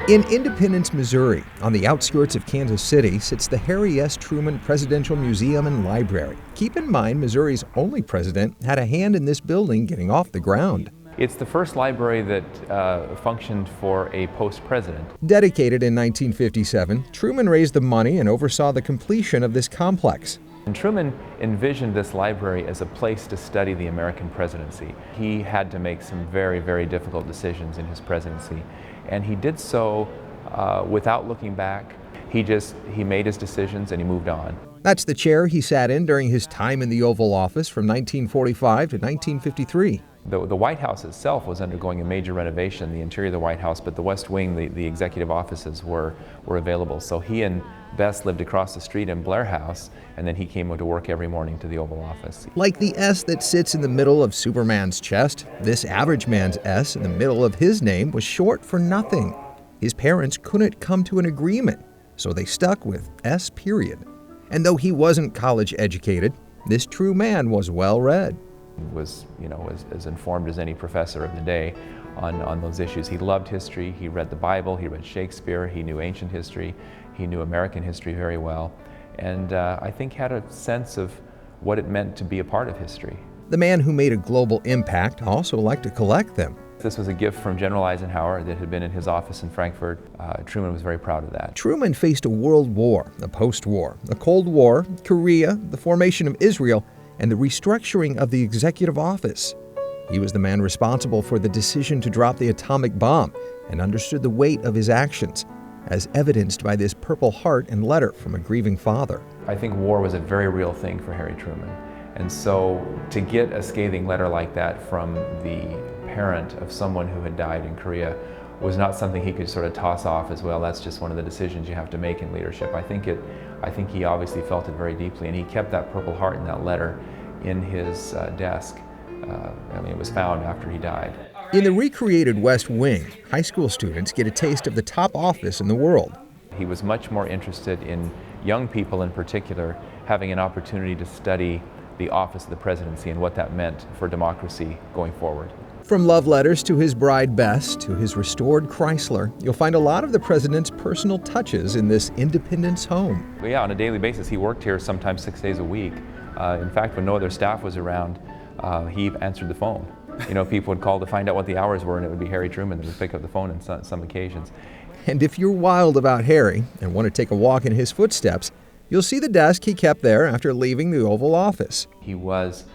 In Independence, Missouri, on the outskirts of Kansas City, sits the Harry S. Truman Presidential Museum and Library. Keep in mind, Missouri's only president had a hand in this building getting off the ground. It's the first library that functioned for a post-president. Dedicated in 1957, Truman raised the money and oversaw the completion of this complex. And Truman envisioned this library as a place to study the American presidency. He had to make some very, very difficult decisions in his presidency, and he did so without looking back. He made his decisions and he moved on. That's the chair he sat in during his time in the Oval Office from 1945 to 1953. The White House itself was undergoing a major renovation, the interior of the White House, but the West Wing, the executive offices were available. So he and Bess lived across the street in Blair House, and then he came to work every morning to the Oval Office. Like the S that sits in the middle of Superman's chest, this average man's S in the middle of his name was short for nothing. His parents couldn't come to an agreement, so they stuck with S period. And though he wasn't college educated, this true man was well read. Was, as informed as any professor of the day on those issues. He loved history, he read the Bible, he read Shakespeare, he knew ancient history, he knew American history very well, and I think had a sense of what it meant to be a part of history. The man who made a global impact also liked to collect them. This was a gift from General Eisenhower that had been in his office in Frankfurt. Truman was very proud of that. Truman faced a world war, a post-war, a Cold War, Korea, the formation of Israel, and the restructuring of the executive office. He was the man responsible for the decision to drop the atomic bomb and understood the weight of his actions, as evidenced by this Purple Heart and letter from a grieving father. I think war was a very real thing for Harry Truman. And so to get a scathing letter like that from the parent of someone who had died in Korea was not something he could sort of toss off as, well, that's just one of the decisions you have to make in leadership. I think he obviously felt it very deeply, and he kept that Purple Heart and that letter in his desk. It was found after he died. In the recreated West Wing, high school students get a taste of the top office in the world. He was much more interested in young people in particular having an opportunity to study the office of the presidency and what that meant for democracy going forward. From love letters to his bride Bess to his restored Chrysler, you'll find a lot of the president's personal touches in this Independence home. Well, yeah, on a daily basis, he worked here sometimes 6 days a week. In fact, when no other staff was around, he answered the phone. People would call to find out what the hours were, and it would be Harry Truman that would pick up the phone on some occasions. And if you're wild about Harry and want to take a walk in his footsteps, you'll see the desk he kept there after leaving the Oval Office. He was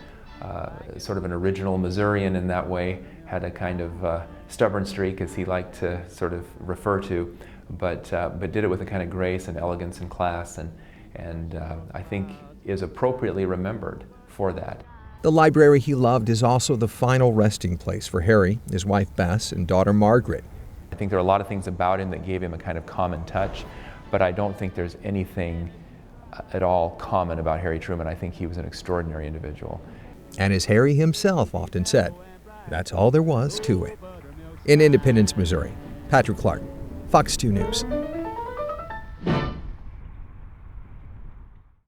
sort of an original Missourian in that way, had a kind of stubborn streak, as he liked to sort of refer to, but did it with a kind of grace and elegance and class, and I think is appropriately remembered for that. The library he loved is also the final resting place for Harry, his wife Bess, and daughter Margaret. I think there are a lot of things about him that gave him a kind of common touch, but I don't think there's anything at all common about Harry Truman. I think he was an extraordinary individual. And as Harry himself often said, that's all there was to it. In Independence, Missouri, Patrick Clark, Fox 2 News.